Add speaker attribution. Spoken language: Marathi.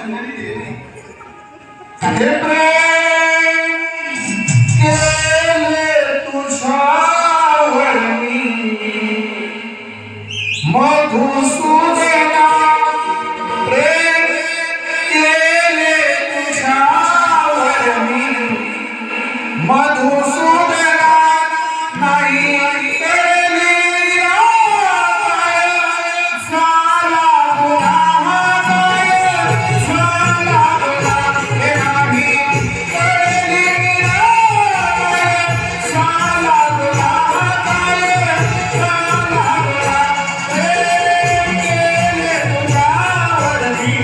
Speaker 1: संन्यानी दिले नाही.
Speaker 2: हे प्रेम केले तुझ्यावर मी मधुसूदना, प्रेम केले तुझ्यावर मी मधुसूदना, नाही केली विराय, साला गुन्हा काय, साला गुन्हा हे नाही केली विराय, साला गुन्हा काय, साला गुन्हा. प्रेम केले तुझ्यावर मी